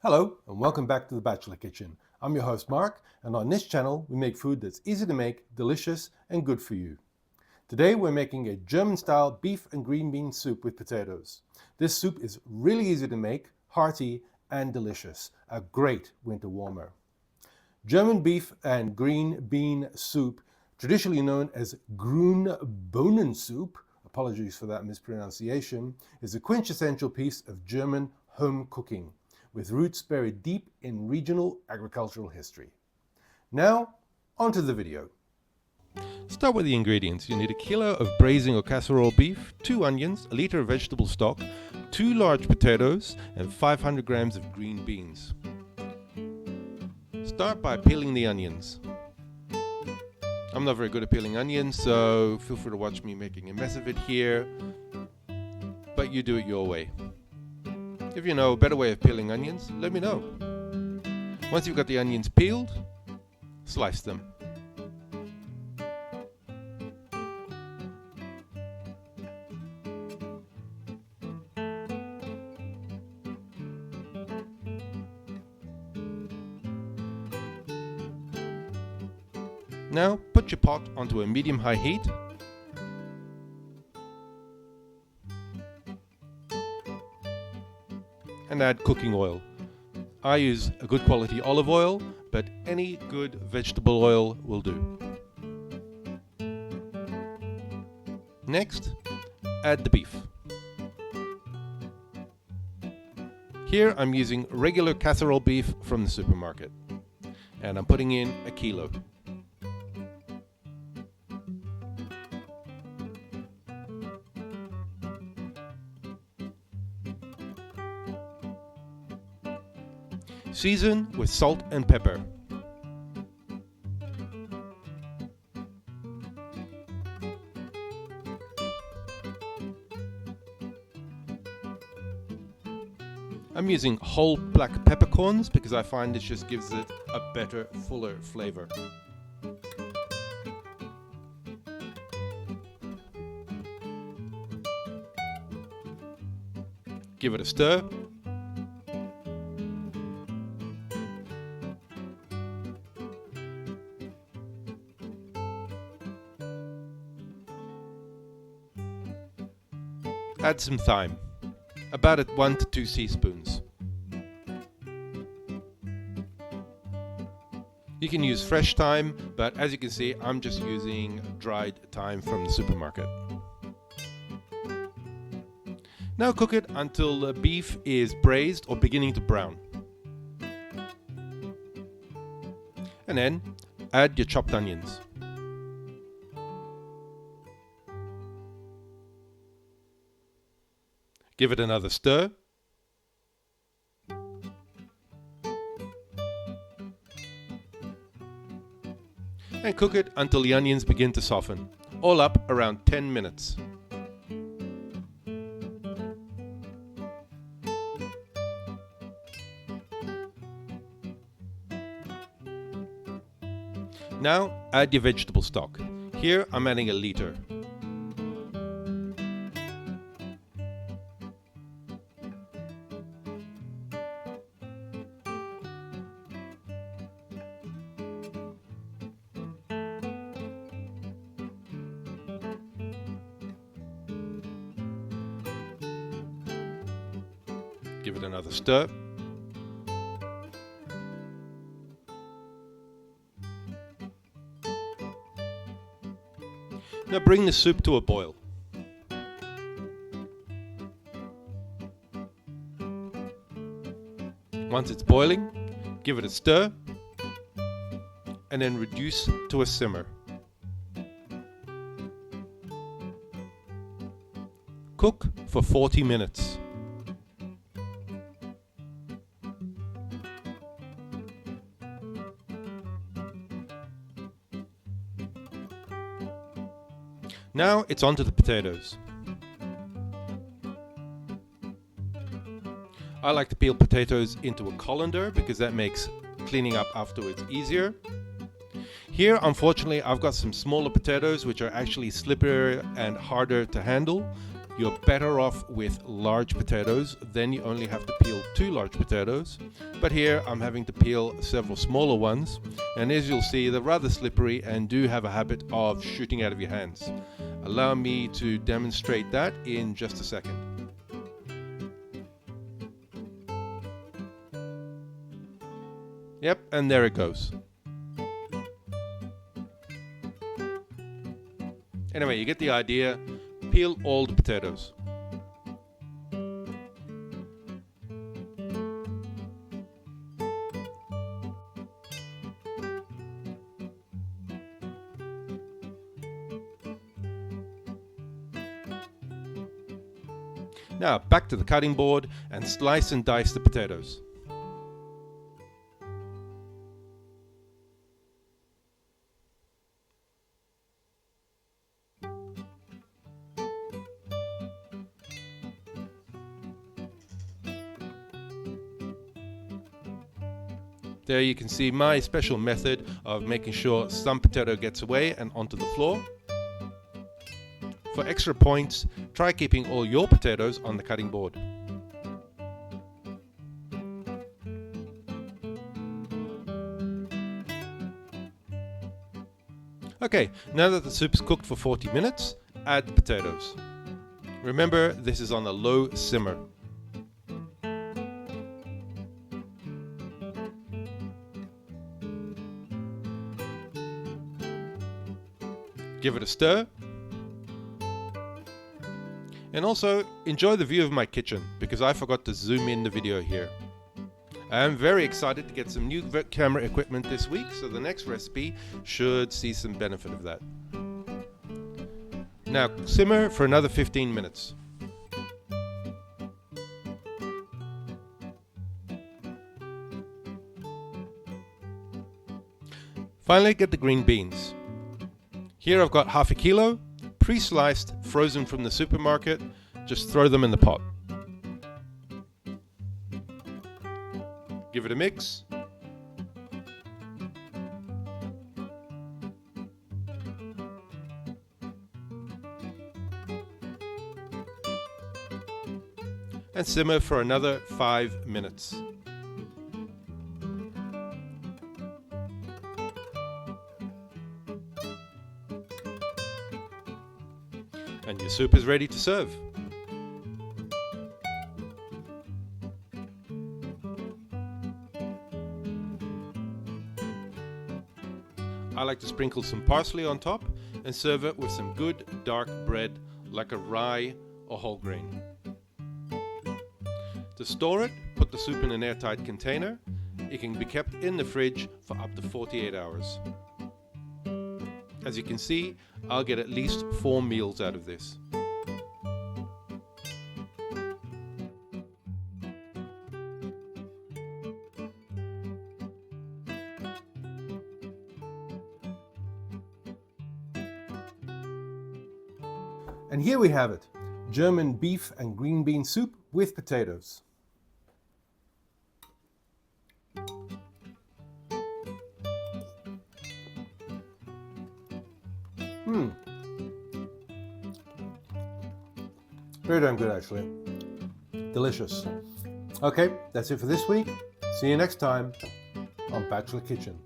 Hello and welcome back to the Bachelor Kitchen. I'm your host Mark, and on this channel we make food that's easy to make, delicious and good for you. Today we're making a German-style beef and green bean soup with potatoes. This soup is really easy to make, hearty and delicious. A great winter warmer. German beef and green bean soup, traditionally known as Grüne Bohnensuppe, apologies for that mispronunciation, is a quintessential piece of German home cooking, with roots buried deep in regional agricultural history. Now, onto the video. Start with the ingredients. You need a kilo of braising or casserole beef, 2 onions, a liter of vegetable stock, 2 large potatoes, and 500 grams of green beans. Start by peeling the onions. I'm not very good at peeling onions, so feel free to watch me making a mess of it here, but you do it your way. If you know a better way of peeling onions, let me know. Once you've got the onions peeled, slice them. Now put your pot onto a medium-high heat. And add cooking oil. I use a good quality olive oil, but any good vegetable oil will do. Next, add the beef. Here I'm using regular casserole beef from the supermarket, and I'm putting in a kilo. Season with salt and pepper. I'm using whole black peppercorns because I find this just gives it a better, fuller flavor. Give it a stir. Add some thyme, about 1 to 2 teaspoons. You can use fresh thyme, but as you can see, I'm just using dried thyme from the supermarket. Now cook it until the beef is braised or beginning to brown. And then add your chopped onions. Give it another stir. And cook it until the onions begin to soften, all up around 10 minutes. Now add your vegetable stock. Here I'm adding a liter. Give it another stir. Now bring the soup to a boil. Once it's boiling, give it a stir and then reduce to a simmer. Cook for 40 minutes. Now it's on to the potatoes. I like to peel potatoes into a colander because that makes cleaning up afterwards easier. Here, unfortunately, I've got some smaller potatoes which are actually slipperier and harder to handle. you're better off with large potatoes. Then you only have to peel 2 large potatoes. But here I'm having to peel several smaller ones. And as you'll see, they're rather slippery and do have a habit of shooting out of your hands. Allow me to demonstrate that in just a second. Yep, and there it goes. Anyway, you get the idea. Peel all the potatoes. Now back to the cutting board and slice and dice the potatoes. There you can see my special method of making sure some potato gets away and onto the floor. For extra points, try keeping all your potatoes on the cutting board. Okay, now that the soup's cooked for 40 minutes, add the potatoes. Remember, this is on a low simmer. Give it a stir. And also enjoy the view of my kitchen because I forgot to zoom in the video here. I am very excited to get some new camera equipment this week, so the next recipe should see some benefit of that. Now simmer for another 15 minutes. Finally, get the green beans. Here I've got half a kilo, pre-sliced, frozen from the supermarket. Just throw them in the pot. Give it a mix. And simmer for another 5 minutes. And your soup is ready to serve. I like to sprinkle some parsley on top and serve it with some good dark bread like a rye or whole grain. To store it, put the soup in an airtight container. It can be kept in the fridge for up to 48 hours. As you can see, I'll get at least 4 meals out of this. And here we have it, German beef and green bean soup with potatoes. Very damn good, actually. Delicious. Okay, that's it for this week. See you next time on Bachelor Kitchen.